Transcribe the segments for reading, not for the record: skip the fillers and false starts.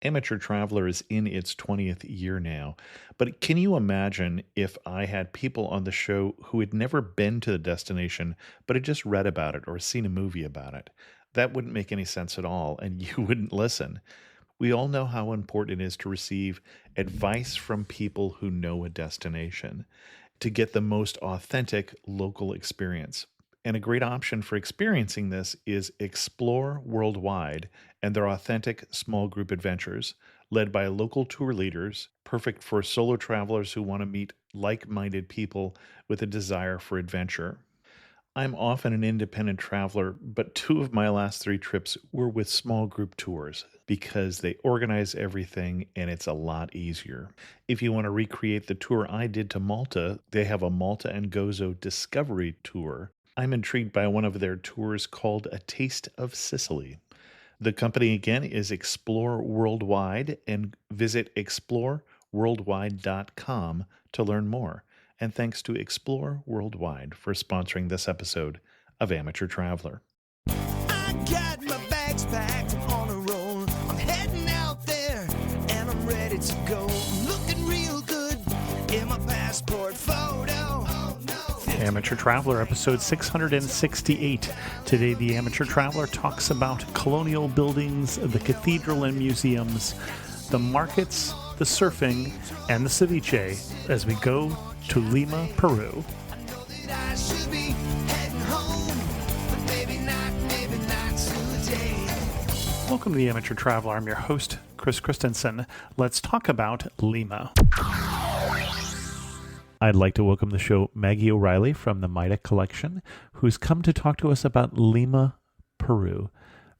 Amateur Traveler is in its 20th year now, but can you imagine if I had people on the show who had never been to the destination, but had just read about it or seen a movie about it? That wouldn't make any sense at all, and you wouldn't listen. We all know how important it is to receive advice from people who know a destination to get the most authentic local experience. And a great option for experiencing this is Explore Worldwide and their authentic small group adventures, led by local tour leaders, perfect for solo travelers who want to meet like minded people with a desire for adventure. I'm often an independent traveler, but two of my last three trips were with small group tours because they organize everything and it's a lot easier. If you want to recreate the tour I did to Malta, they have a Malta and Gozo Discovery Tour. I'm intrigued by one of their tours called A Taste of Sicily. The company again is Explore Worldwide, and visit exploreworldwide.com to learn more. And thanks to Explore Worldwide for sponsoring this episode of Amateur Traveler. I got my bags packed, I'm on a roll. I'm heading out there and I'm ready to go. Looking real good in my passport photo. Amateur Traveler, episode 668. Today, the Amateur Traveler talks about colonial buildings, the cathedral and museums, the markets, the surfing, and the ceviche as we go to Lima, Peru. I know that I should be heading home, but maybe not today. Welcome to the Amateur Traveler. I'm your host, Chris Christensen. Let's talk about Lima. I'd like to welcome the show Maggie O'Reilly from the Mayta Collection, who's come to talk to us about Lima, Peru.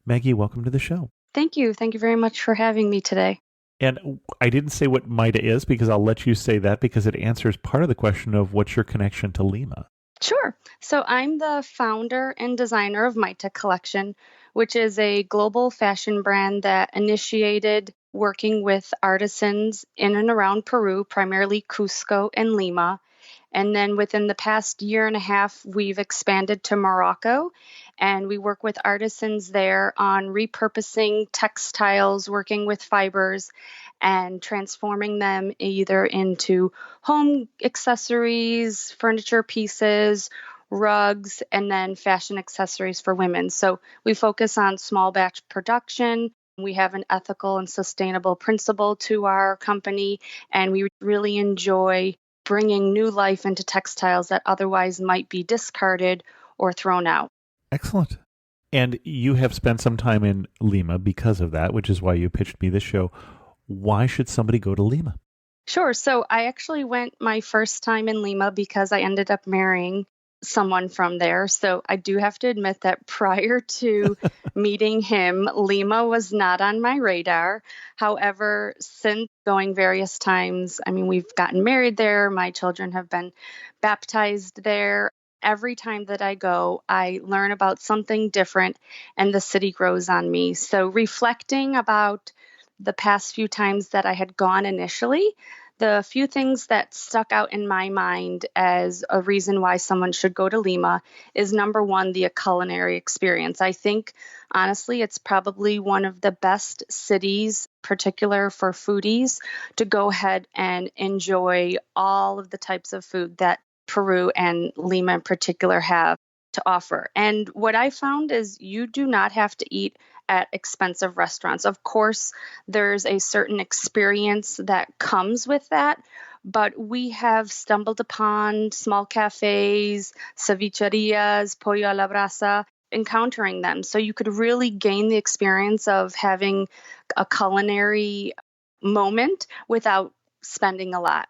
Maggie, welcome to the show. Thank you. Thank you very much for having me today. And I didn't say what Mayta is because I'll let you say that because it answers part of the question of what's your connection to Lima. Sure. So I'm the founder and designer of Mayta Collection, which is a global fashion brand that initiated working with artisans in and around Peru, primarily Cusco and Lima. And then within the past year and a half, we've expanded to Morocco, and we work with artisans there on repurposing textiles, working with fibers, and transforming them either into home accessories, furniture pieces, rugs, and then fashion accessories for women. So we focus on small batch production. We have an ethical and sustainable principle to our company, and we really enjoy bringing new life into textiles that otherwise might be discarded or thrown out. Excellent. And you have spent some time in Lima because of that, which is why you pitched me this show. Why should somebody go to Lima? Sure. So I actually went my first time in Lima because I ended up marrying someone from there. So I do have to admit that prior to meeting him, Lima was not on my radar. However, since going various times, I mean, we've gotten married there. My children have been baptized there. Every time that I go, I learn about something different and the city grows on me. So reflecting about the past few times that I had gone initially, the few things that stuck out in my mind as a reason why someone should go to Lima is number one, the culinary experience. I think, honestly, it's probably one of the best cities, particular for foodies, to go ahead and enjoy all of the types of food that Peru and Lima in particular have to offer. And what I found is you do not have to eat at expensive restaurants. Of course, there's a certain experience that comes with that, but we have stumbled upon small cafes, cevicherias, pollo a la brasa, encountering them. So you could really gain the experience of having a culinary moment without spending a lot.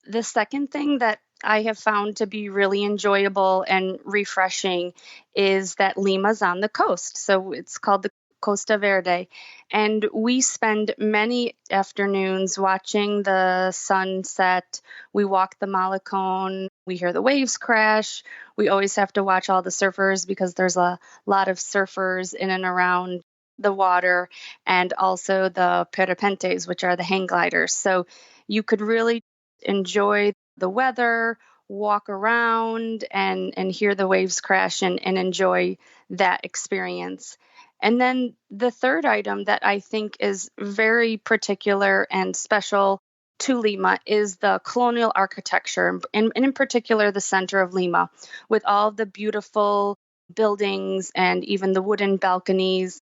The second thing that I have found to be really enjoyable and refreshing is that Lima's on the coast. So it's called the Costa Verde. And we spend many afternoons watching the sunset. We walk the Malecón. We hear the waves crash. We always have to watch all the surfers because there's a lot of surfers in and around the water, and also the parapentes, which are the hang gliders. So you could really enjoy the weather, walk around and hear the waves crash and enjoy that experience. And then the third item that I think is very particular and special to Lima is the colonial architecture, and in particular, the center of Lima, with all the beautiful buildings and even the wooden balconies.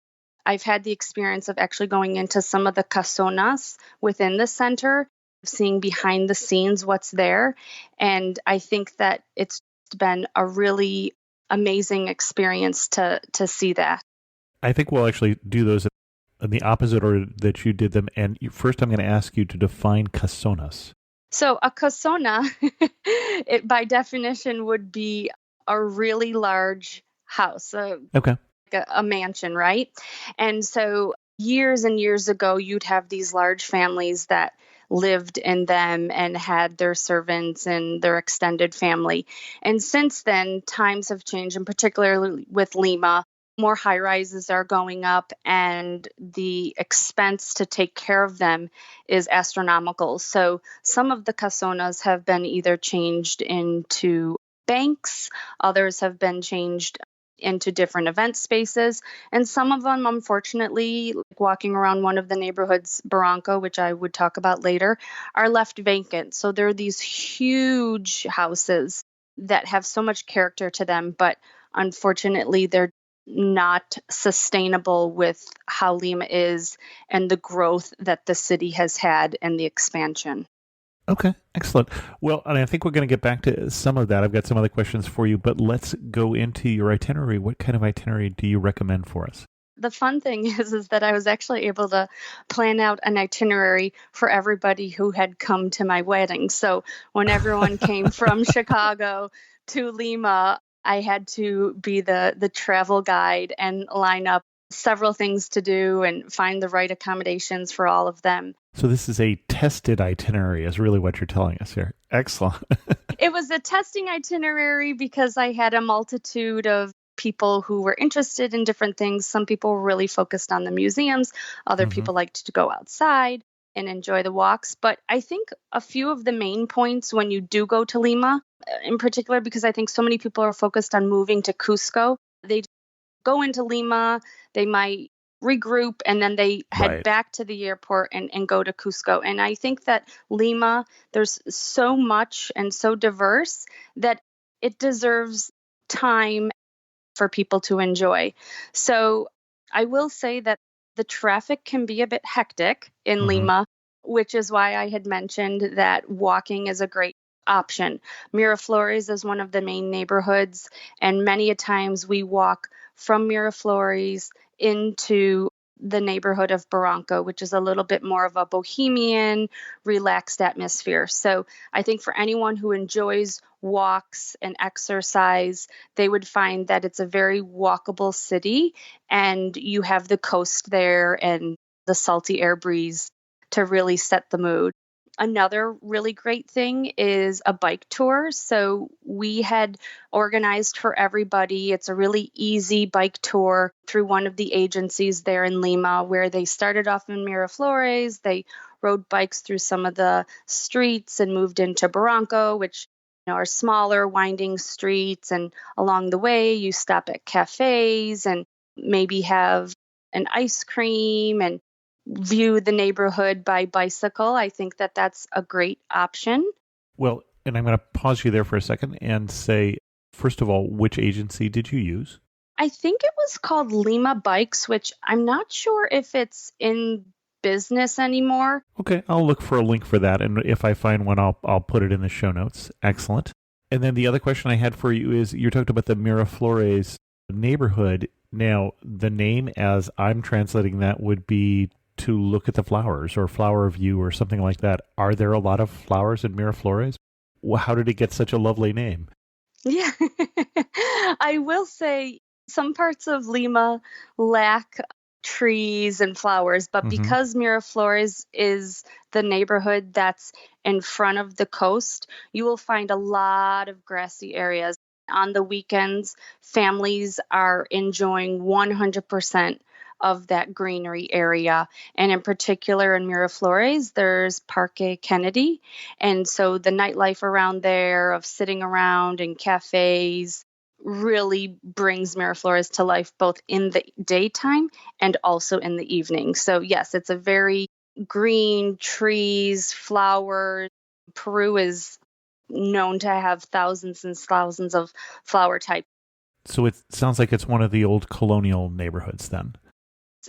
I've had the experience of actually going into some of the casonas within the center, seeing behind the scenes what's there. And I think that it's been a really amazing experience to see that. I think we'll actually do those in the opposite order that you did them. And first, I'm going to ask you to define casonas. So a casona, it by definition would be a really large house, Okay. a mansion, right? And so years and years ago, you'd have these large families that lived in them and had their servants and their extended family. And since then, times have changed, and particularly with Lima, more high rises are going up, and the expense to take care of them is astronomical. So some of the casonas have been either changed into banks, others have been changed into different event spaces. And some of them, unfortunately, like walking around one of the neighborhoods, Barranco, which I would talk about later, are left vacant. So there are these huge houses that have so much character to them, but unfortunately, they're not sustainable with how Lima is and the growth that the city has had and the expansion. Okay, excellent. Well, and I think we're going to get back to some of that. I've got some other questions for you, but let's go into your itinerary. What kind of itinerary do you recommend for us? The fun thing is that I was actually able to plan out an itinerary for everybody who had come to my wedding. So when everyone came from Chicago to Lima, I had to be the travel guide and line up several things to do and find the right accommodations for all of them. So this is a tested itinerary, is really what you're telling us here. Excellent. It was a testing itinerary because I had a multitude of people who were interested in different things. Some people were really focused on the museums. Other people liked to go outside and enjoy the walks. But I think a few of the main points when you do go to Lima, in particular, because I think so many people are focused on moving to Cusco, they go into Lima, they might regroup, and then they head back to the airport and go to Cusco. And I think that Lima, there's so much and so diverse that it deserves time for people to enjoy. So I will say that the traffic can be a bit hectic in Lima, which is why I had mentioned that walking is a great option. Miraflores is one of the main neighborhoods, and many a times we walk from Miraflores into the neighborhood of Barranco, which is a little bit more of a bohemian, relaxed atmosphere. So I think for anyone who enjoys walks and exercise, they would find that it's a very walkable city, and you have the coast there and the salty air breeze to really set the mood. Another really great thing is a bike tour. So we had organized for everybody. It's a really easy bike tour through one of the agencies there in Lima, where they started off in Miraflores. They rode bikes through some of the streets and moved into Barranco, which are smaller, winding streets. And along the way, you stop at cafes and maybe have an ice cream and view the neighborhood by bicycle. I think that that's a great option. Well, and I'm going to pause you there for a second and say, first of all, which agency did you use? I think it was called Lima Bikes, which I'm not sure if it's in business anymore. Okay, I'll look for a link for that, and if I find one, I'll put it in the show notes. Excellent. And then the other question I had for you is, you talked about the Miraflores neighborhood. Now, the name, as I'm translating that, would be to look at the flowers or flower view or something like that. Are there a lot of flowers in Miraflores? How did it get such a lovely name? Yeah, I will say some parts of Lima lack trees and flowers, but because Miraflores is the neighborhood that's in front of the coast, you will find a lot of grassy areas. On the weekends, families are enjoying 100% of that greenery area. And in particular in Miraflores, there's Parque Kennedy. And so the nightlife around there of sitting around in cafes, really brings Miraflores to life both in the daytime and also in the evening. So yes, it's a very green, trees, flowers. Peru is known to have thousands and thousands of flower types. So it sounds like it's one of the old colonial neighborhoods then.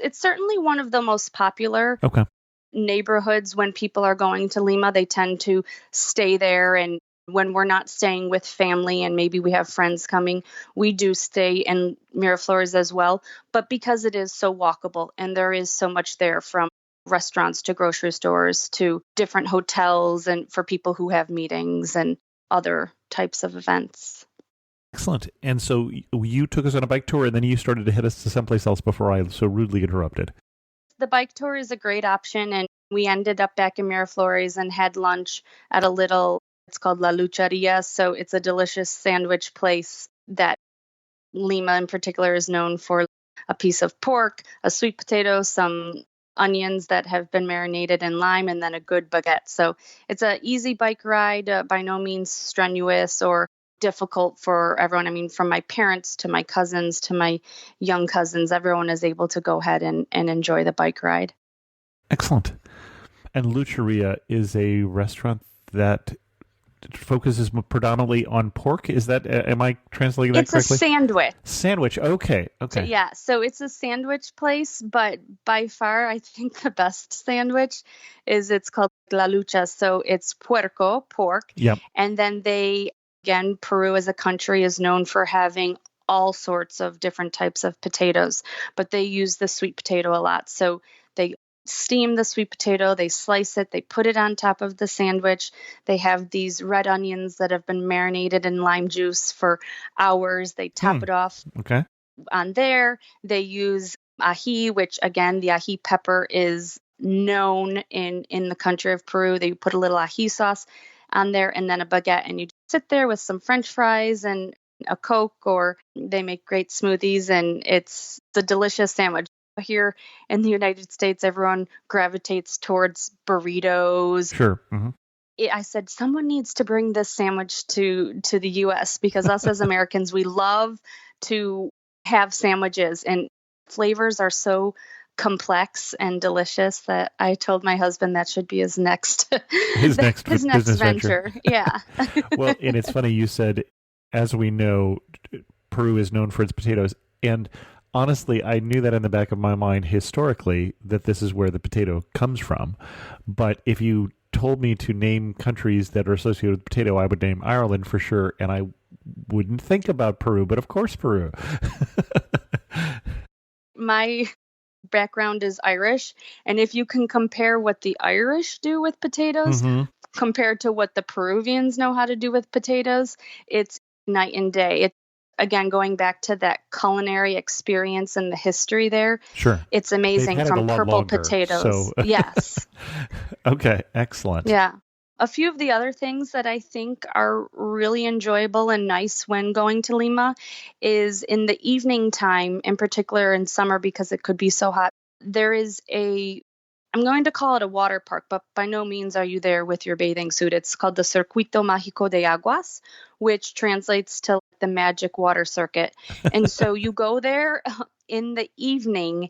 It's certainly one of the most popular Okay. neighborhoods. When people are going to Lima, they tend to stay there. And when we're not staying with family and maybe we have friends coming, we do stay in Miraflores as well. But because it is so walkable and there is so much there, from restaurants to grocery stores to different hotels, and for people who have meetings and other types of events. Excellent. And so you took us on a bike tour, and then you started to head us to someplace else before I so rudely interrupted. The bike tour is a great option, and we ended up back in Miraflores and had lunch at it's called La Lucharia. So it's a delicious sandwich place that Lima in particular is known for: a piece of pork, a sweet potato, some onions that have been marinated in lime, and then a good baguette. So it's an easy bike ride, by no means strenuous or difficult for everyone. I mean, from my parents to my cousins to my young cousins, everyone is able to go ahead and enjoy the bike ride. Excellent. And Lucharia is a restaurant that focuses predominantly on pork. Is that, am I translating that correctly? It's a sandwich. Sandwich. Okay. Okay. Yeah. So it's a sandwich place, but by far, I think the best sandwich it's called La Lucha. So it's puerco, pork. Yep. And then again, Peru as a country is known for having all sorts of different types of potatoes, but they use the sweet potato a lot. So they steam the sweet potato, they slice it, they put it on top of the sandwich. They have these red onions that have been marinated in lime juice for hours. They top it off on there. They use ají, which again, the ají pepper is known in the country of Peru. They put a little ají sauce on there, and then a baguette, and you sit there with some French fries and a Coke, or they make great smoothies, and it's the delicious sandwich. Here in the United States, everyone gravitates towards burritos. Sure. Mm-hmm. I said, someone needs to bring this sandwich to the U.S. because us as Americans, we love to have sandwiches, and flavors are so complex and delicious that I told my husband that should be his next next venture. Yeah. Well, and it's funny you said, as we know, Peru is known for its potatoes, and honestly, I knew that in the back of my mind historically that this is where the potato comes from. But if you told me to name countries that are associated with potato, I would name Ireland for sure, and I wouldn't think about Peru, but of course Peru. My background is Irish, and if you can compare what the Irish do with potatoes compared to what the Peruvians know how to do with potatoes, it's night and day. It's, again, going back to that culinary experience and the history there. Sure. It's amazing, from purple potatoes. So. Yes. Okay, excellent. Yeah. A few of the other things that I think are really enjoyable and nice when going to Lima is in the evening time, in particular in summer because it could be so hot. There is I'm going to call it a water park, but by no means are you there with your bathing suit. It's called the Circuito Mágico de Aguas, which translates to the magic water circuit. And so you go there in the evening,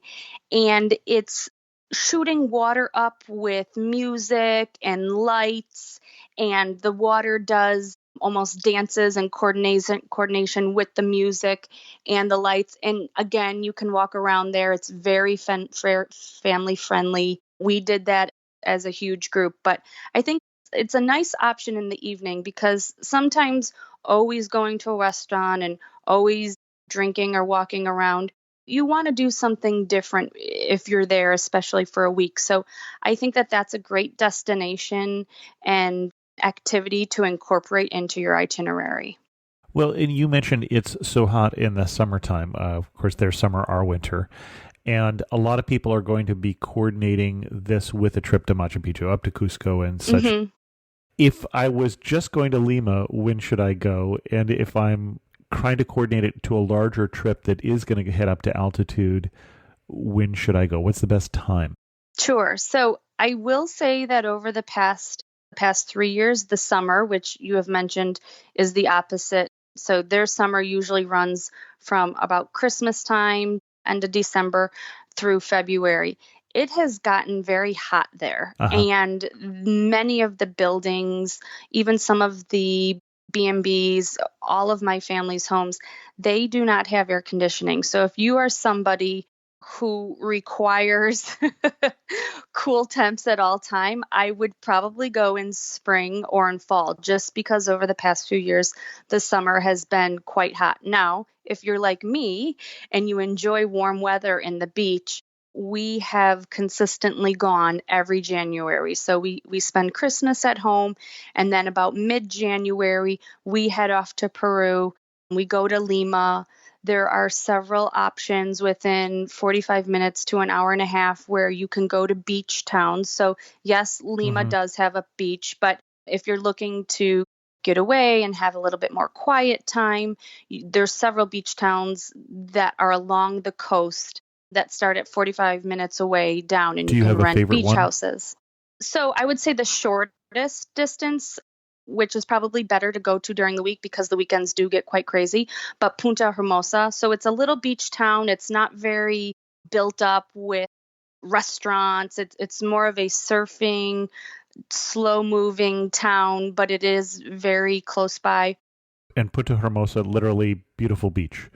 and it's shooting water up with music and lights, and the water does almost dances and coordination with the music and the lights. And again, you can walk around there. It's very family friendly. We did that as a huge group, but I think it's a nice option in the evening because sometimes always going to a restaurant and always drinking or walking around, you want to do something different if you're there, especially for a week. So I think that that's a great destination and activity to incorporate into your itinerary. Well, and you mentioned it's so hot in the summertime. Of course, there's summer, our winter. And a lot of people are going to be coordinating this with a trip to Machu Picchu, up to Cusco and such. Mm-hmm. If I was just going to Lima, when should I go? And if I'm trying to coordinate it to a larger trip that is going to head up to altitude, when should I go? What's the best time? Sure. So I will say that over the past 3 years, the summer, which you have mentioned, is the opposite So their summer usually runs from about Christmas time, end of December, through February. It has gotten very hot there. Uh-huh. And many of the buildings, even some of the B&Bs, all of my family's homes, they do not have air conditioning. So if you are somebody who requires cool temps at all time, I would probably go in spring or in fall, just because over the past few years, the summer has been quite hot. Now, if you're like me and you enjoy warm weather and the beach, we have consistently gone every January. So we spend Christmas at home, and then about mid-January, we head off to Peru. We go to Lima. There are several options within 45 minutes to an hour and a half where you can go to beach towns. So yes, Lima does have a beach, but if you're looking to get away and have a little bit more quiet time, there's several beach towns that are along the coast that start at 45 minutes away down, and Do you you can have a rent favorite beach one? houses. So I would say the shortest distance, which is probably better to go to during the week because the weekends do get quite crazy, but Punta Hermosa. So it's a little beach town. It's not very built up with restaurants. It's more of a surfing, slow moving town, but it is very close by. And Punta Hermosa, literally beautiful beach.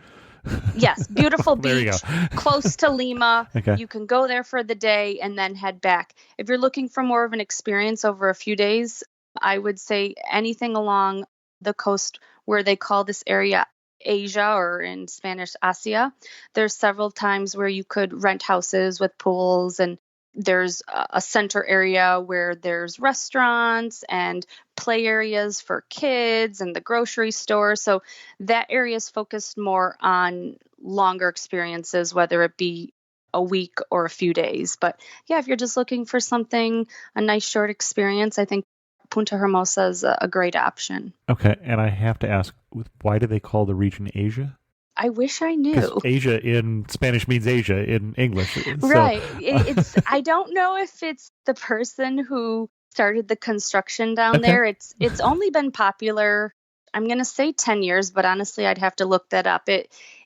Yes, beautiful There you beach, go. close to Lima. Okay. You can go there for the day and then head back. If you're looking for more of an experience over a few days, I would say anything along the coast where they call this area Asia, or in Spanish, Asia. There's several times where you could rent houses with pools, and there's a center area where there's restaurants and play areas for kids and the grocery store. So that area is focused more on longer experiences, whether it be a week or a few days. But yeah, if you're just looking for something, a nice short experience, I think Punta Hermosa is a great option. Okay, and I have to ask, why do they call the region Asia? I wish I Because knew. Asia in Spanish means Asia in English. So, Right. It's I don't know if it's the person who started the construction down Okay. there. It's only been popular, I'm going to say 10 years, but honestly I'd have to look that up.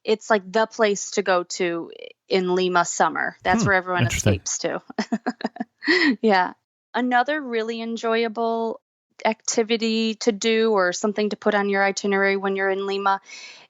It's like the place to go to in Lima summer. That's where everyone Interesting. escapes to. Yeah. Another really enjoyable activity to do, or something to put on your itinerary when you're in Lima,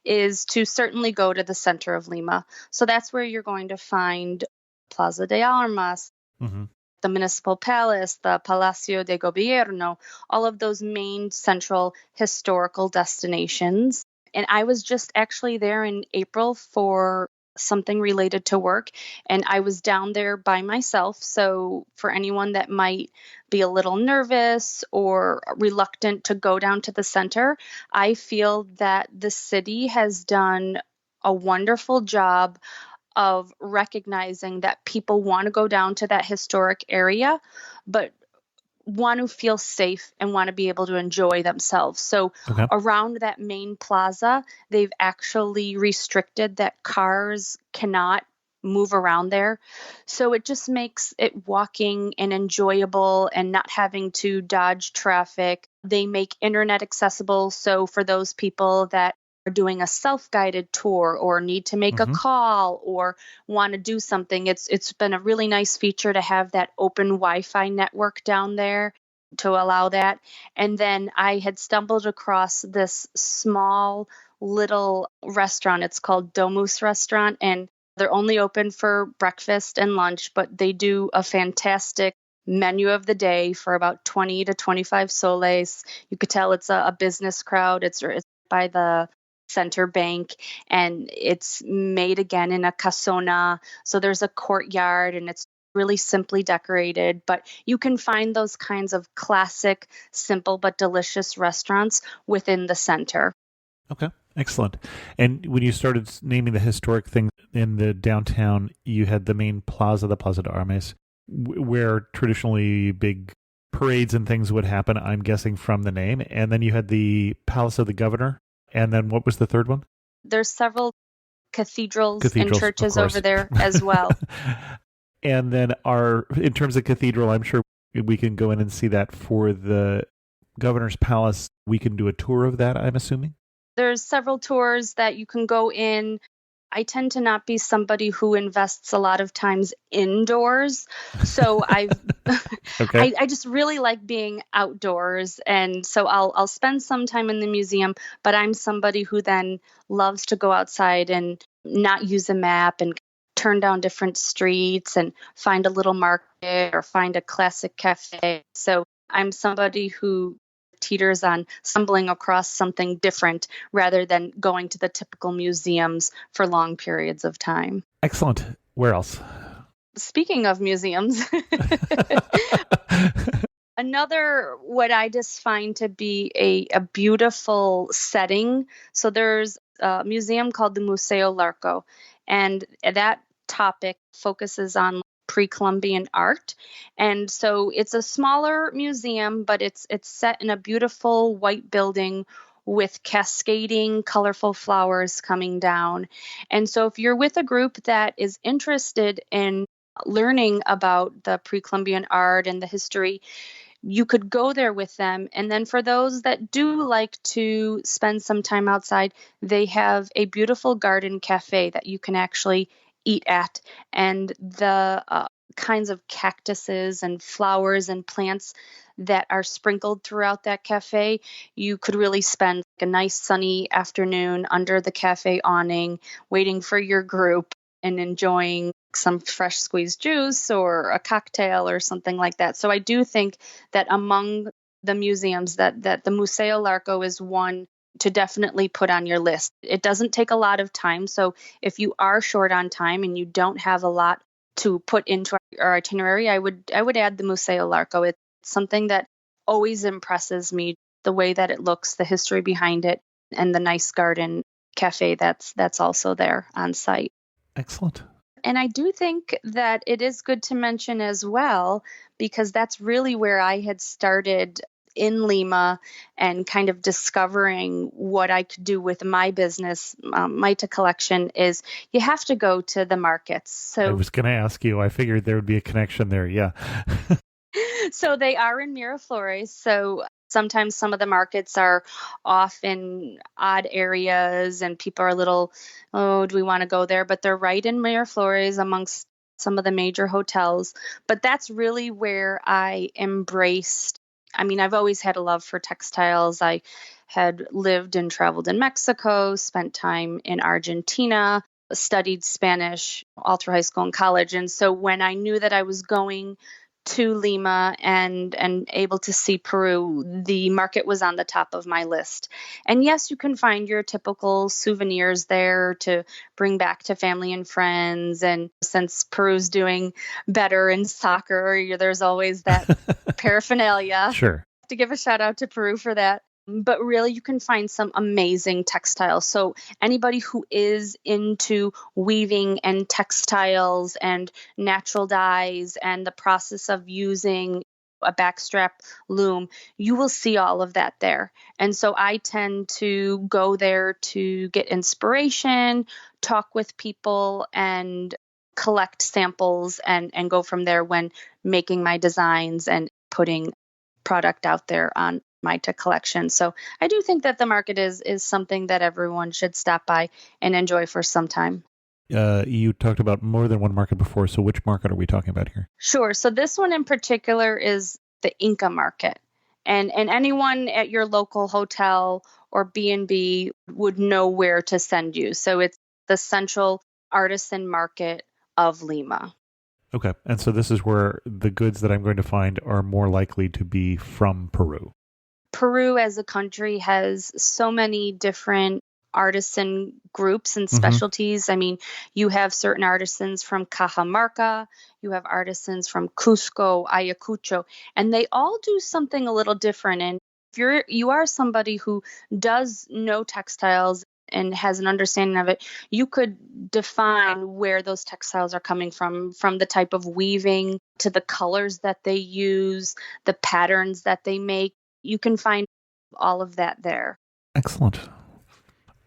is to certainly go to the center of Lima. So that's where you're going to find Plaza de Armas, Mhm. the Municipal Palace, the Palacio de Gobierno, all of those main central historical destinations. And I was just actually there in April for something related to work, and I was down there by myself. So for anyone that might be a little nervous or reluctant to go down to the center, I feel that the city has done a wonderful job of recognizing that people want to go down to that historic area, but want to feel safe and want to be able to enjoy themselves. So Okay. around that main plaza, they've actually restricted that cars cannot move around there. So it just makes it walking and enjoyable and not having to dodge traffic. They make internet accessible. So for those people that are doing a self-guided tour or need to make a call or want to do something, it's been a really nice feature to have that open Wi-Fi network down there to allow that. And then I had stumbled across this small little restaurant. It's called Domus Restaurant, and they're only open for breakfast and lunch, but they do a fantastic menu of the day for about 20 to 25 soles. You could tell it's a business crowd. It's by the center bank, and it's made again in a casona. So there's a courtyard, and it's really simply decorated, but you can find those kinds of classic, simple but delicious restaurants within the center. Okay, excellent. And when you started naming the historic things in the downtown, you had the main plaza, the Plaza de Armas, where traditionally big parades and things would happen, I'm guessing from the name. And then you had the Palace of the Governor. And then what was the third one? There's several cathedrals and churches over there as well. And then in terms of cathedral, I'm sure we can go in and see that. For the Governor's Palace, we can do a tour of that, I'm assuming? There's several tours that you can go in. I tend to not be somebody who invests a lot of times indoors. So Okay. I just really like being outdoors. And so I'll spend some time in the museum, but I'm somebody who then loves to go outside and not use a map and turn down different streets and find a little market or find a classic cafe. So I'm somebody who teeters on stumbling across something different rather than going to the typical museums for long periods of time. Excellent. Where else? Speaking of museums, another what I just find to be a beautiful setting. So there's a museum called the Museo Larco, and that topic focuses on pre-Columbian art. And so it's a smaller museum, but it's set in a beautiful white building with cascading colorful flowers coming down. And so if you're with a group that is interested in learning about the pre-Columbian art and the history, you could go there with them. And then for those that do like to spend some time outside, they have a beautiful garden cafe that you can actually eat at. And the kinds of cactuses and flowers and plants that are sprinkled throughout that cafe, you could really spend a nice sunny afternoon under the cafe awning, waiting for your group and enjoying some fresh squeezed juice or a cocktail or something like that. So I do think that among the museums that the Museo Larco is one to definitely put on your list. It doesn't take a lot of time. So if you are short on time and you don't have a lot to put into our itinerary, I would add the Museo Larco. It's something that always impresses me, the way that it looks, the history behind it, and the nice garden cafe that's also there on site. Excellent. And I do think that it is good to mention as well, because that's really where I had started in Lima and kind of discovering what I could do with my business, Mayta Collection, is you have to go to the markets. So I was going to ask you, I figured there would be a connection there. Yeah. So they are in Miraflores. So sometimes some of the markets are off in odd areas and people are a little, oh, do we want to go there? But they're right in Miraflores amongst some of the major hotels. But that's really where I embraced. I mean, I've always had a love for textiles. I had lived and traveled in Mexico, spent time in Argentina, studied Spanish all through high school and college. And so when I knew that I was going to Lima and able to see Peru, the market was on the top of my list. And yes, you can find your typical souvenirs there to bring back to family and friends. And since Peru's doing better in soccer, there's always that paraphernalia. Sure. To give a shout out to Peru for that. But really, you can find some amazing textiles. So anybody who is into weaving and textiles and natural dyes and the process of using a backstrap loom, you will see all of that there. And so I tend to go there to get inspiration, talk with people, and collect samples and go from there when making my designs and putting product out there on Mayta Collection. So I do think that the market is something that everyone should stop by and enjoy for some time. You talked about more than one market before, so which market are we talking about here? Sure. So this one in particular is the Inca market. And anyone at your local hotel or B&B would know where to send you. So it's the central artisan market of Lima. Okay. And so this is where the goods that I'm going to find are more likely to be from Peru. Peru as a country has so many different artisan groups and specialties. I mean, you have certain artisans from Cajamarca, you have artisans from Cusco, Ayacucho, and they all do something a little different. And if you are somebody who does know textiles and has an understanding of it, you could define where those textiles are coming from the type of weaving to the colors that they use, the patterns that they make. You can find all of that there. Excellent.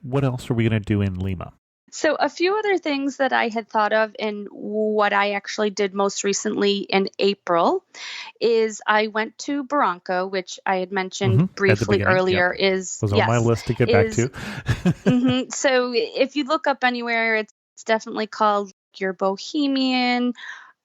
What else are we going to do in Lima? So, a few other things that I had thought of, and what I actually did most recently in April is I went to Barranco, which I had mentioned At the briefly beginning, yep. earlier. Is Was on my yes, list to get back is to. so if you look up anywhere, it's definitely called your bohemian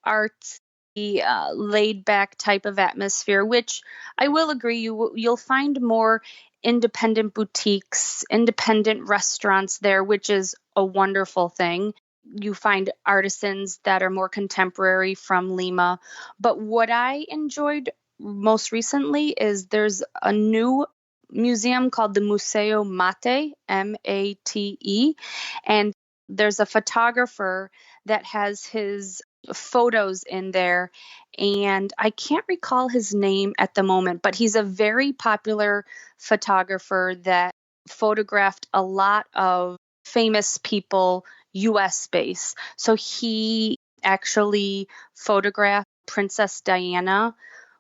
artsy, laid back type of atmosphere, which I will agree you'll find more independent boutiques, independent restaurants there, which is a wonderful thing. You find artisans that are more contemporary from Lima. But what I enjoyed most recently is there's a new museum called the Museo Mate, Mate, and there's a photographer that has his photos in there, and I can't recall his name at the moment, but he's a very popular photographer that photographed a lot of famous people, US based. So he actually photographed Princess Diana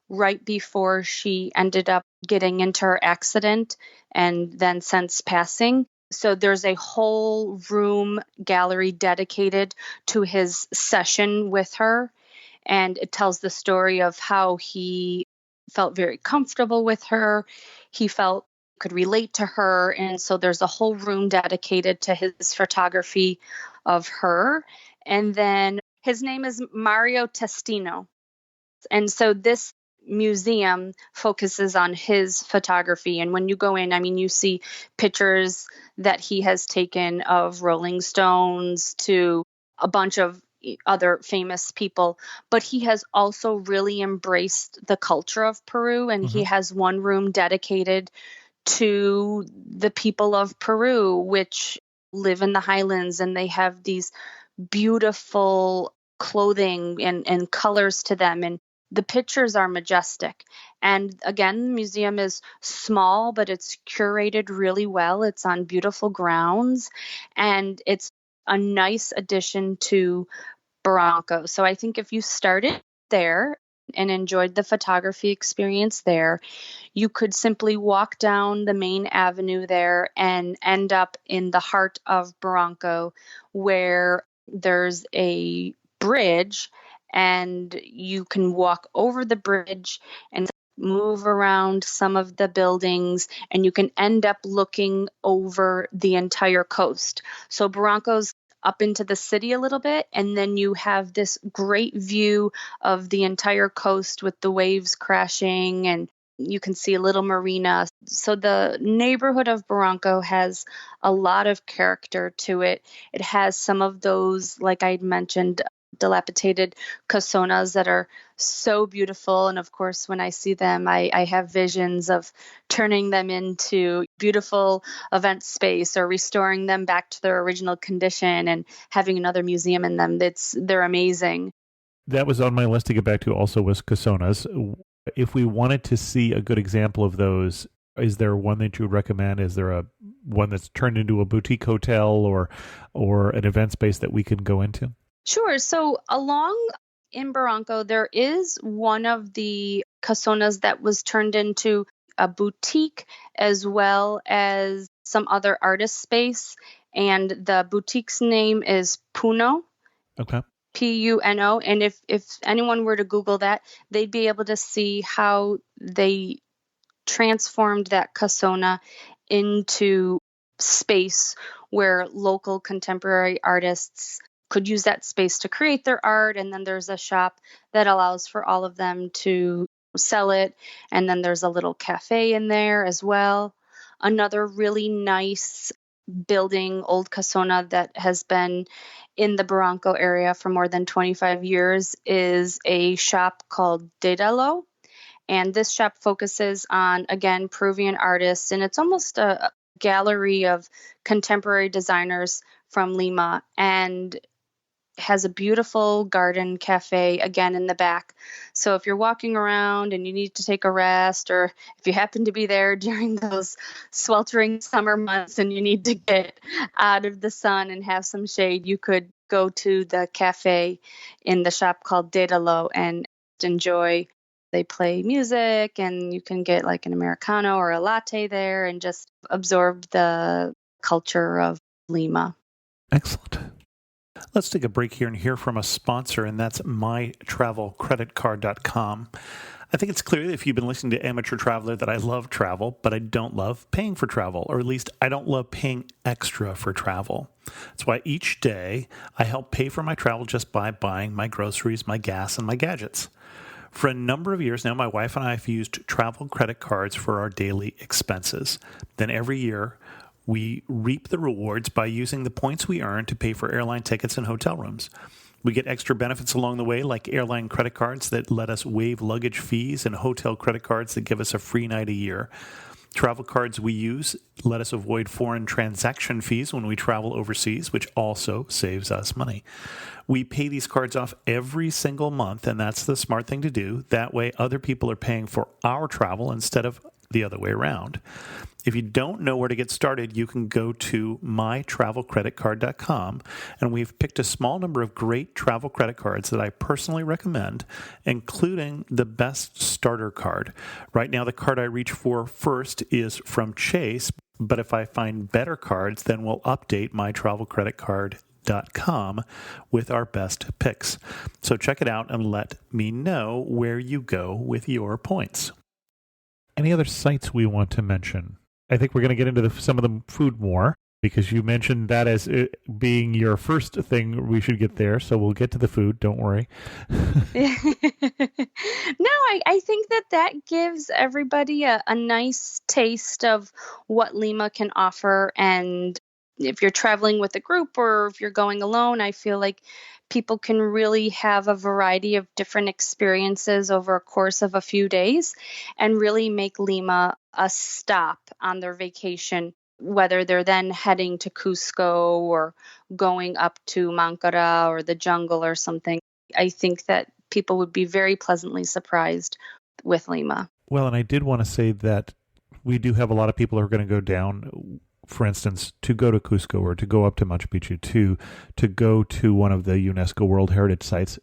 right before she ended up getting into her accident and then since passing. So there's a whole room gallery dedicated to his session with her. And it tells the story of how he felt very comfortable with her. He felt could relate to her. And so there's a whole room dedicated to his photography of her. And then his name is Mario Testino. And so this museum focuses on his photography. And when you go in, I mean, you see pictures that he has taken of Rolling Stones to a bunch of other famous people, but he has also really embraced the culture of Peru. And he has one room dedicated to the people of Peru, which live in the highlands, and they have these beautiful clothing and colors to them. And the pictures are majestic. And again, the museum is small, but it's curated really well. It's on beautiful grounds, and it's a nice addition to Barranco. So I think if you started there and enjoyed the photography experience there, you could simply walk down the main avenue there and end up in the heart of Barranco, where there's a bridge, and you can walk over the bridge and move around some of the buildings, and you can end up looking over the entire coast. So Barranco's up into the city a little bit, and then you have this great view of the entire coast with the waves crashing, and you can see a little marina. So the neighborhood of Barranco has a lot of character to it. It has some of those, like I mentioned, dilapidated casonas that are so beautiful. And of course, when I see them, I have visions of turning them into beautiful event space or restoring them back to their original condition and having another museum in them. They're amazing. That was on my list to get back to also was casonas. If we wanted to see a good example of those, is there one that you would recommend? Is there a one that's turned into a boutique hotel or an event space that we can go into? Sure. So along in Barranco, there is one of the casonas that was turned into a boutique as well as some other artist space. And the boutique's name is Puno. Okay. Puno. And if anyone were to Google that, they'd be able to see how they transformed that casona into space where local contemporary artists could use that space to create their art. And then there's a shop that allows for all of them to sell it. And then there's a little cafe in there as well. Another really nice building, old casona that has been in the Barranco area for more than 25 years is a shop called Dedalo. And this shop focuses on, again, Peruvian artists. And it's almost a gallery of contemporary designers from Lima, and has a beautiful garden cafe again in the back. So if you're walking around and you need to take a rest, or if you happen to be there during those sweltering summer months and you need to get out of the sun and have some shade, you could go to the cafe in the shop called Dedalo and enjoy. They play music, and you can get like an Americano or a latte there and just absorb the culture of Lima. Excellent. Let's take a break here and hear from a sponsor, and that's mytravelcreditcard.com. I think it's clear that if you've been listening to Amateur Traveler that I love travel, but I don't love paying for travel, or at least I don't love paying extra for travel. That's why each day I help pay for my travel just by buying my groceries, my gas, and my gadgets. For a number of years now, my wife and I have used travel credit cards for our daily expenses. Then every year, we reap the rewards by using the points we earn to pay for airline tickets and hotel rooms. We get extra benefits along the way, like airline credit cards that let us waive luggage fees and hotel credit cards that give us a free night a year. Travel cards we use let us avoid foreign transaction fees when we travel overseas, which also saves us money. We pay these cards off every single month, and that's the smart thing to do. That way, other people are paying for our travel instead of the other way around. If you don't know where to get started, you can go to mytravelcreditcard.com, and we've picked a small number of great travel credit cards that I personally recommend, including the best starter card. Right now, the card I reach for first is from Chase, but if I find better cards, then we'll update mytravelcreditcard.com with our best picks. So check it out and let me know where you go with your points. Any other sites we want to mention? I think we're going to get into some of the food more, because you mentioned that as being your first thing we should get there. So we'll get to the food. Don't worry. No, I think that gives everybody a nice taste of what Lima can offer. And if you're traveling with a group or if you're going alone, I feel like people can really have a variety of different experiences over a course of a few days and really make Lima a stop on their vacation, whether they're then heading to Cusco or going up to Mancara or the jungle or something. I think that people would be very pleasantly surprised with Lima. Well, and I did want to say that we do have a lot of people who are going to go down, for instance, to go to Cusco or to go up to Machu Picchu, to go to one of the UNESCO World Heritage Sites.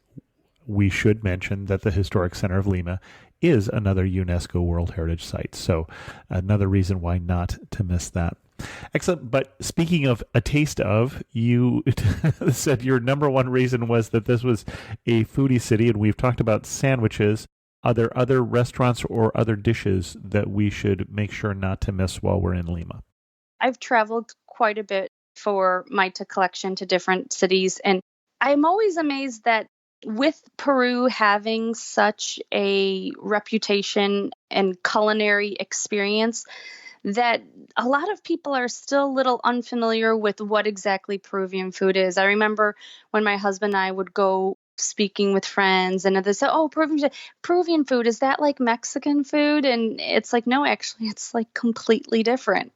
We should mention that the Historic Center of Lima is another UNESCO World Heritage Site. So another reason why not to miss that. Excellent. But speaking of a taste of, you said your number one reason was that this was a foodie city, and we've talked about sandwiches. Are there other restaurants or other dishes that we should make sure not to miss while we're in Lima? I've traveled quite a bit for Mayta Collection to different cities, and I'm always amazed that with Peru having such a reputation and culinary experience, that a lot of people are still a little unfamiliar with what exactly Peruvian food is. I remember when my husband and I would go speaking with friends and they said, oh, Peruvian food, is that like Mexican food? And it's like, no, actually, it's like completely different.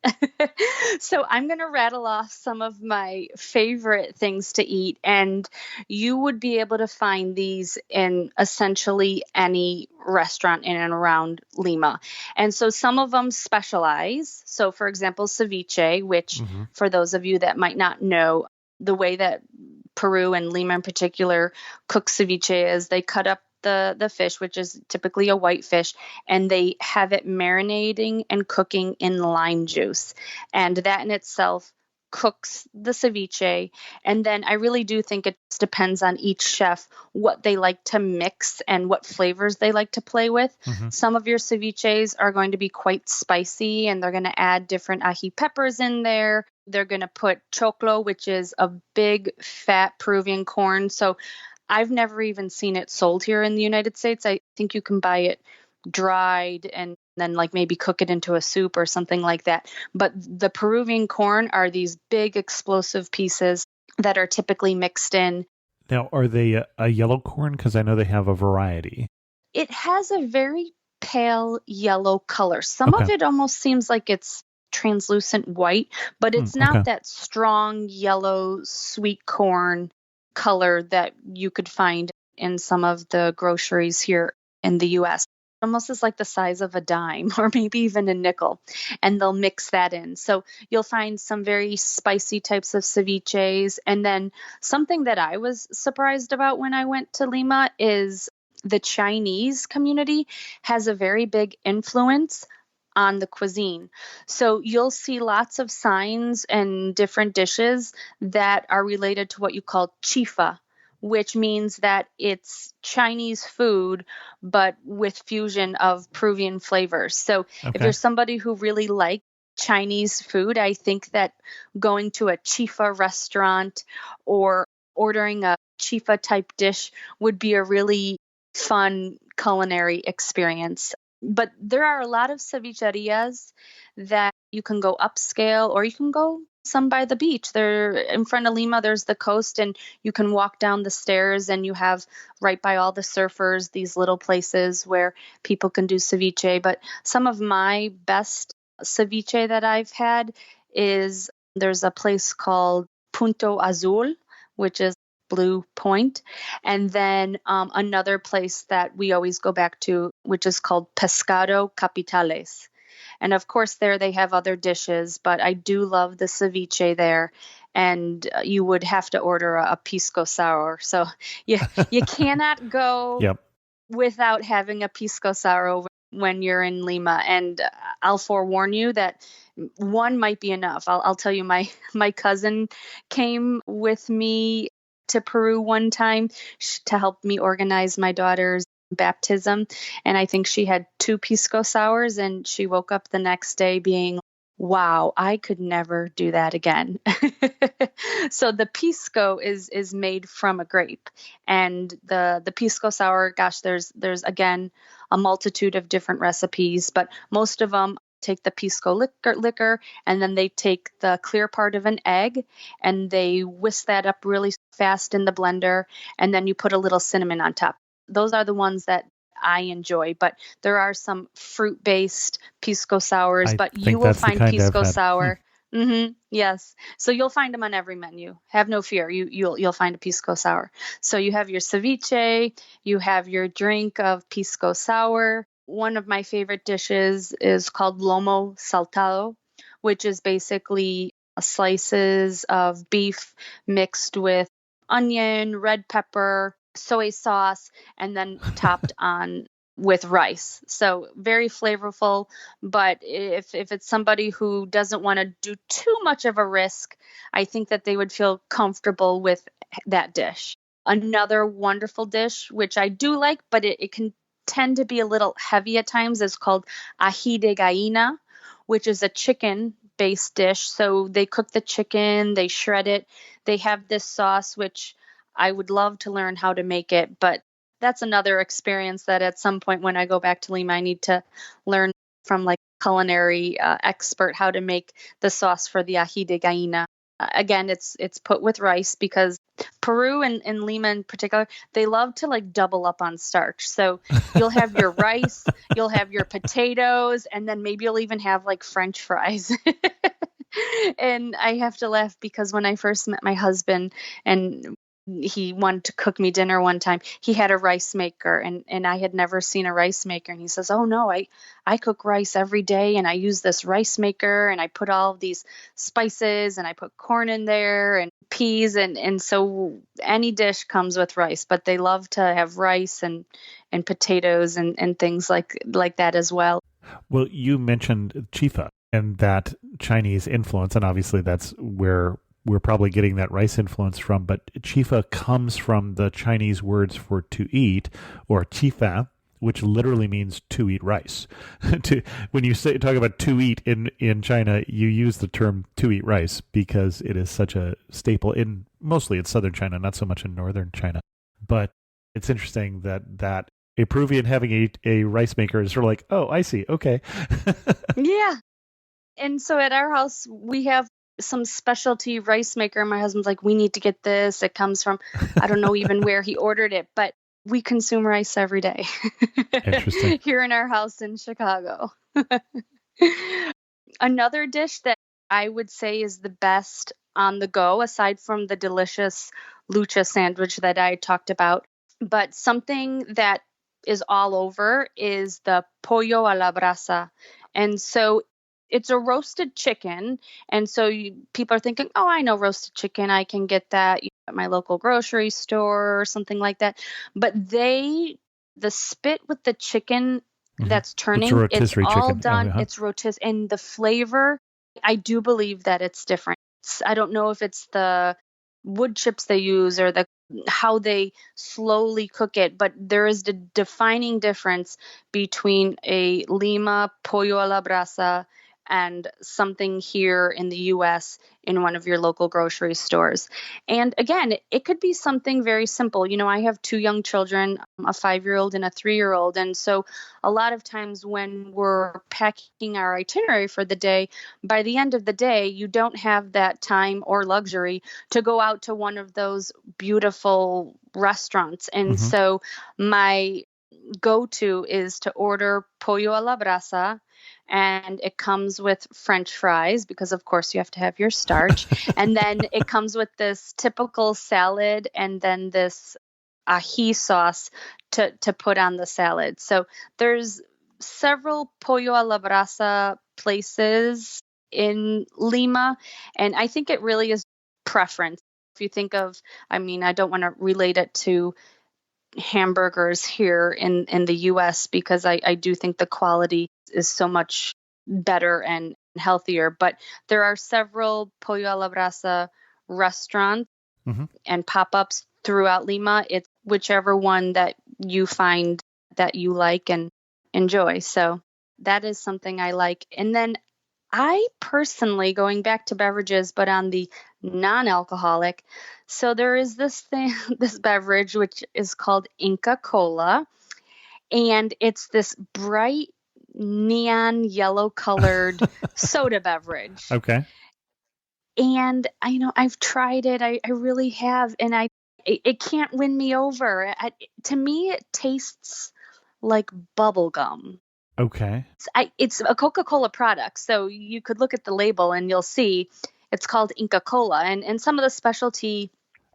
So I'm going to rattle off some of my favorite things to eat, and you would be able to find these in essentially any restaurant in and around Lima. And so some of them specialize. So for example, ceviche, which for those of you that might not know, the way that Peru and Lima in particular cook ceviche is they cut up the fish, which is typically a white fish, and they have it marinating and cooking in lime juice. And that in itself cooks the ceviche. And then I really do think it depends on each chef what they like to mix and what flavors they like to play with. Some of your ceviches are going to be quite spicy, and they're going to add different ají peppers in there. They're going to put choclo, which is a big fat Peruvian corn. So I've never even seen it sold here in the United States. I think you can buy it dried and then like maybe cook it into a soup or something like that. But the Peruvian corn are these big explosive pieces that are typically mixed in. Now, are they a yellow corn? Because I know they have a variety. It has a very pale yellow color. Some of it almost seems like it's translucent white, but it's not that strong yellow sweet corn color that you could find in some of the groceries here in the US. Almost is like the size of a dime or maybe even a nickel, and they'll mix that in. So you'll find some very spicy types of ceviches. And then something that I was surprised about when I went to Lima is the Chinese community has a very big influence on the cuisine. So you'll see lots of signs and different dishes that are related to what you call chifa, which means that it's Chinese food, but with fusion of Peruvian flavors. So if you're Okay. somebody who really likes Chinese food, I think that going to a chifa restaurant or ordering a chifa type dish would be a really fun culinary experience. But there are a lot of cevicherias that you can go upscale or you can go some by the beach. There in front of Lima, there's the coast, and you can walk down the stairs, and you have right by all the surfers these little places where people can do ceviche. But some of my best ceviche that I've had is there's a place called Punto Azul, which is Blue Point, and then another place that we always go back to, which is called Pescado Capitales. And of course, there they have other dishes, but I do love the ceviche there. And you would have to order a pisco sour. So you cannot go Yep. without having a pisco sour when you're in Lima. And I'll forewarn you that one might be enough. I'll tell you, my cousin came with me to Peru one time to help me organize my daughter's baptism. And I think she had 2 pisco sours, and she woke up the next day being, wow, I could never do that again. So the pisco is made from a grape, and the pisco sour, gosh, there's again a multitude of different recipes, but most of them take the pisco liquor, and then they take the clear part of an egg and they whisk that up really fast in the blender, and then you put a little cinnamon on top. Those are the ones that I enjoy, but there are some fruit-based pisco sours, I but you think will that's the find kind I've pisco had. sour. Yes. So you'll find them on every menu. Have no fear. You'll find a pisco sour. So you have your ceviche, you have your drink of pisco sour. One of my favorite dishes is called lomo saltado, which is basically slices of beef mixed with onion, red pepper, soy sauce, and then topped on with rice. So very flavorful. But if it's somebody who doesn't want to do too much of a risk, I think that they would feel comfortable with that dish. Another wonderful dish, which I do like, but it can tend to be a little heavy at times, is called ají de gallina, which is a chicken based dish. So they cook the chicken, they shred it. They have this sauce, which I would love to learn how to make it, but that's another experience that at some point when I go back to Lima, I need to learn from like culinary expert how to make the sauce for the ají de gallina. Again, it's put with rice because Peru and Lima in particular, they love to like double up on starch. So you'll have your rice, you'll have your potatoes, and then maybe you'll even have like French fries. And I have to laugh because when I first met my husband and he wanted to cook me dinner one time, he had a rice maker, and I had never seen a rice maker. And he says, oh no, I cook rice every day, and I use this rice maker, and I put all of these spices, and I put corn in there and peas. And so any dish comes with rice, but they love to have rice and potatoes and things like that as well. Well, you mentioned chifa and that Chinese influence, and obviously that's where we're probably getting that rice influence from, but chifa comes from the Chinese words for to eat, or chifa, which literally means to eat rice. When you talk about to eat in China, you use the term to eat rice because it is such a staple mostly in southern China, not so much in northern China. But it's interesting that a Peruvian having a rice maker is sort of like, oh, I see, okay. Yeah. And so at our house, we have some specialty rice maker. My husband's like, we need to get this. It comes from, I don't know even where he ordered it, but we consume rice every day. Interesting. Here in our house in Chicago. Another dish that I would say is the best on the go, aside from the delicious lucha sandwich that I talked about, but something that is all over is the pollo a la brasa. And so it's a roasted chicken. And so people are thinking, oh, I know roasted chicken. I can get that at my local grocery store or something like that. But the spit with the chicken that's turning. It's rotisserie all chicken. done. Uh-huh. It's rotisserie. And the flavor, I do believe that it's different. I don't know if it's the wood chips they use or how they slowly cook it, but there is the defining difference between a Lima pollo a la brasa and something here in the US in one of your local grocery stores. And again, it could be something very simple. I have two young children, a 5-year-old and a 3-year-old. And so a lot of times when we're packing our itinerary for the day, by the end of the day, you don't have that time or luxury to go out to one of those beautiful restaurants. And so my go-to is to order pollo a la brasa, and it comes with French fries because of course you have to have your starch. And then it comes with this typical salad and then this ají sauce to put on the salad. So there's several pollo a la brasa places in Lima, and I think it really is preference. If you think of, I don't want to relate it to hamburgers here in the US because I do think the quality is so much better and healthier. But there are several pollo a la brasa restaurants and pop-ups throughout Lima. It's whichever one that you find that you like and enjoy. So that is something I like. And then I personally, going back to beverages, but on the non-alcoholic, so there is this thing, this beverage, which is called Inca Cola, and it's this bright neon yellow colored soda beverage. Okay. And I've tried it. I really have. And it can't win me over. To me, it tastes like bubble gum. Okay. It's a Coca-Cola product, so you could look at the label and you'll see it's called Inca Cola. And some of the specialty,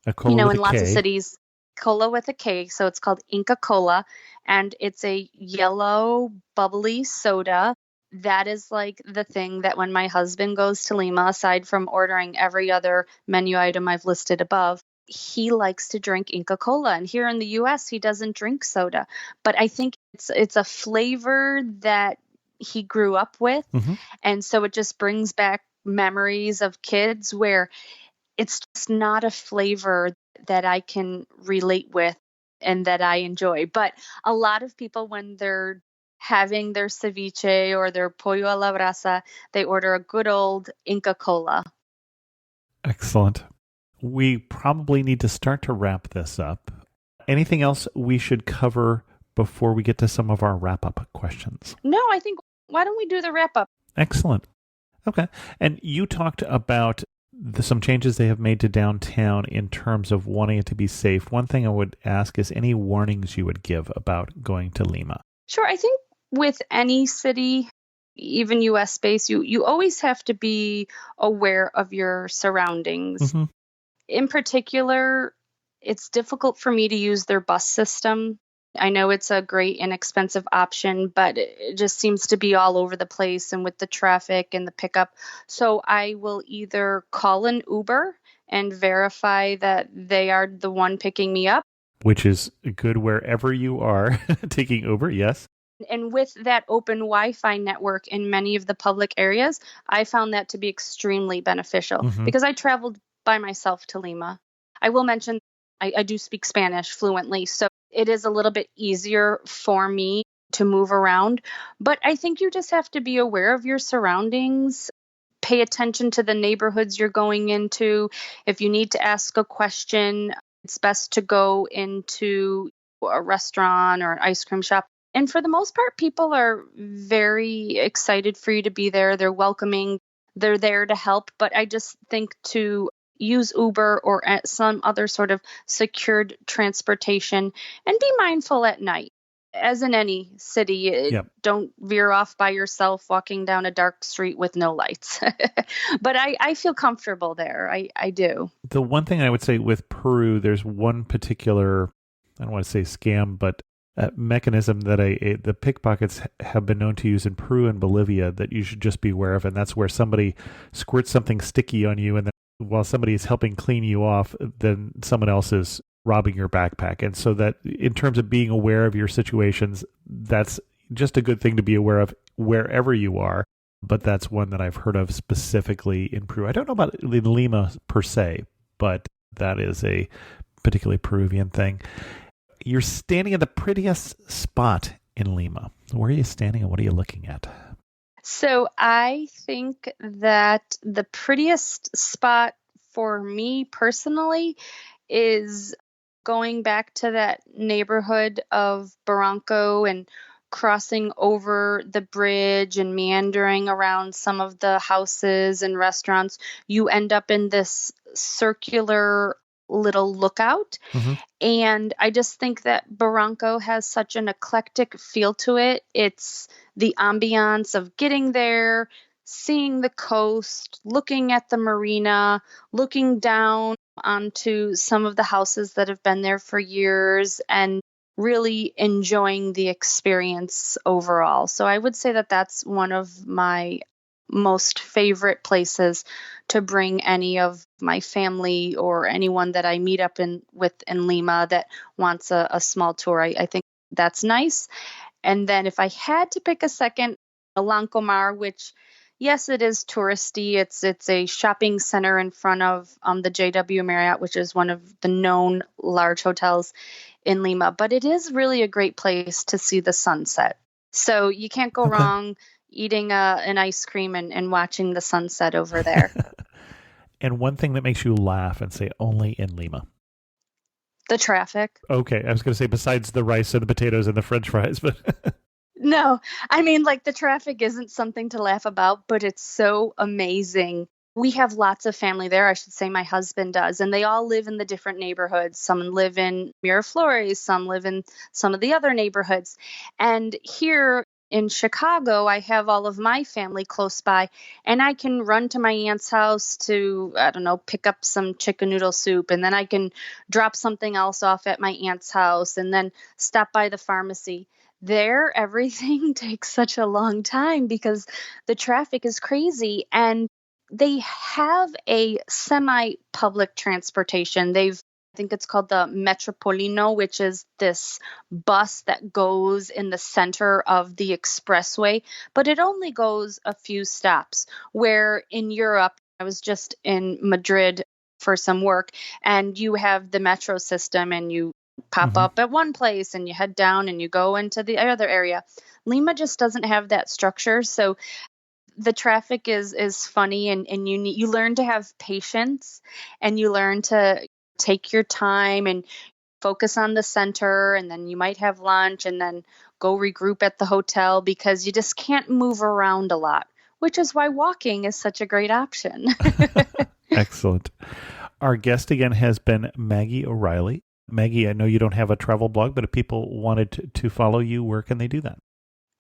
A cola with in a lots K. of cities, cola with a K, so it's called Inca Cola, and it's a yellow bubbly soda. That is like the thing that when my husband goes to Lima, aside from ordering every other menu item I've listed above, he likes to drink Inca Cola. And here in the US, he doesn't drink soda. But I think it's a flavor that he grew up with. And so it just brings back memories of kids where it's just not a flavor that I can relate with and that I enjoy. But a lot of people, when they're having their ceviche or their pollo a la brasa, they order a good old Inca Cola. Excellent. We probably need to start to wrap this up. Anything else we should cover before we get to some of our wrap-up questions? No, I think, why don't we do the wrap-up? Excellent. Okay. And you talked about some changes they have made to downtown in terms of wanting it to be safe. One thing I would ask is any warnings you would give about going to Lima? Sure. I think with any city, even US space, you always have to be aware of your surroundings. In particular, it's difficult for me to use their bus system. I know it's a great inexpensive option, but it just seems to be all over the place and with the traffic and the pickup. So I will either call an Uber and verify that they are the one picking me up. Which is good wherever you are taking Uber, yes. And with that open Wi-Fi network in many of the public areas, I found that to be extremely beneficial because I traveled by myself to Lima. I will mention I do speak Spanish fluently, so it is a little bit easier for me to move around. But I think you just have to be aware of your surroundings, pay attention to the neighborhoods you're going into. If you need to ask a question, it's best to go into a restaurant or an ice cream shop. And for the most part, people are very excited for you to be there. They're welcoming. They're there to help. But I just think to use Uber or some other sort of secured transportation and be mindful at night. As in any city, don't veer off by yourself walking down a dark street with no lights. But I feel comfortable there. I do. The one thing I would say with Peru, there's one particular, I don't want to say scam, but mechanism that the pickpockets have been known to use in Peru and Bolivia that you should just be aware of. And that's where somebody squirts something sticky on you, and then while somebody is helping clean you off, then someone else is robbing your backpack. And so that in terms of being aware of your situations, that's just a good thing to be aware of wherever you are. But that's one that I've heard of specifically in Peru. I don't know about Lima per se, but that is a particularly Peruvian thing. You're standing at the prettiest spot in Lima. Where are you standing and what are you looking at? So I think that the prettiest spot for me personally is going back to that neighborhood of Barranco and crossing over the bridge and meandering around some of the houses and restaurants. You end up in this circular little lookout. Mm-hmm. And I just think that Barranco has such an eclectic feel to it. It's the ambiance of getting there, seeing the coast, looking at the marina, looking down onto some of the houses that have been there for years, and really enjoying the experience overall. So I would say that that's one of my most favorite places to bring any of my family or anyone that I meet up with in Lima that wants a small tour. I think that's nice. And then if I had to pick a second, Lancomar, which, yes, it is touristy. It's a shopping center in front of the JW Marriott, which is one of the known large hotels in Lima. But it is really a great place to see the sunset. So you can't go wrong eating an ice cream and watching the sunset over there. And one thing that makes you laugh and say only in Lima. The traffic. Okay, I was going to say besides the rice and the potatoes and the French fries, but No, I mean, like, the traffic isn't something to laugh about, but it's so amazing. We have lots of family there. I should say my husband does, and they all live in the different neighborhoods. Some live in Miraflores, some live in some of the other neighborhoods. And here in Chicago, I have all of my family close by, and I can run to my aunt's house to, I don't know, pick up some chicken noodle soup, and then I can drop something else off at my aunt's house, and then stop by the pharmacy. There, everything takes such a long time because the traffic is crazy, and they have a semi-public transportation. I think it's called the Metropolino, which is this bus that goes in the center of the expressway, but it only goes a few stops. Where in Europe, I was just in Madrid for some work, and you have the metro system, and you pop up at one place and you head down and you go into the other area. Lima just doesn't have that structure. So the traffic is funny, and you learn to have patience, and you learn to take your time and focus on the center, and then you might have lunch and then go regroup at the hotel because you just can't move around a lot, which is why walking is such a great option. Excellent. Our guest again has been Maggie O'Reilly. Maggie, I know you don't have a travel blog, but if people wanted to follow you, where can they do that?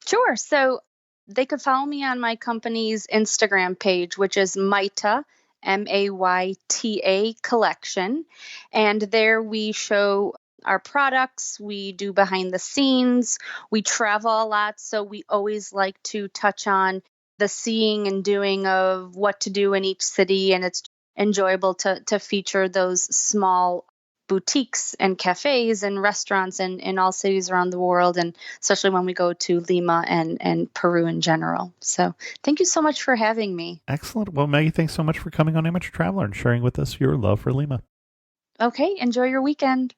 Sure. So they could follow me on my company's Instagram page, which is Mayta, Mayta Collection. And there we show our products. We do behind the scenes. We travel a lot. So we always like to touch on the seeing and doing of what to do in each city. And it's enjoyable to feature those small boutiques and cafes and restaurants in all cities around the world, and especially when we go to Lima and Peru in general. So thank you so much for having me. Excellent. Well, Maggie, thanks so much for coming on Amateur Traveler and sharing with us your love for Lima. Okay, enjoy your weekend.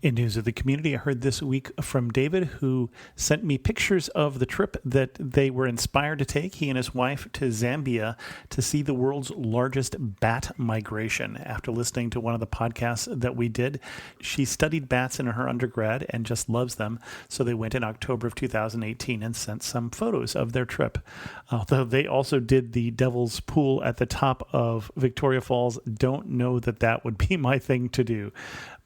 In news of the community, I heard this week from David, who sent me pictures of the trip that they were inspired to take, he and his wife, to Zambia to see the world's largest bat migration. After listening to one of the podcasts that we did, she studied bats in her undergrad and just loves them. So they went in October of 2018 and sent some photos of their trip. Although they also did the Devil's Pool at the top of Victoria Falls, don't know that would be my thing to do.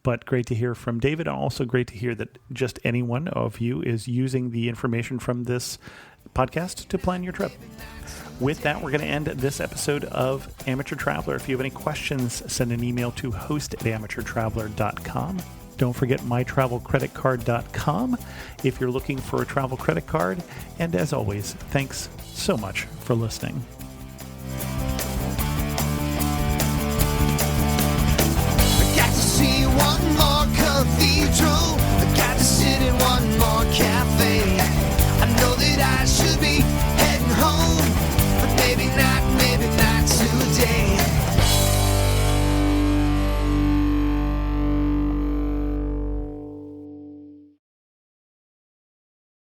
But great to hear from David, and also great to hear that just any one of you is using the information from this podcast to plan your trip. With that, we're going to end this episode of Amateur Traveler. If you have any questions, send an email to host@amateurtraveler.com. Don't forget mytravelcreditcard.com if you're looking for a travel credit card. And as always, thanks so much for listening.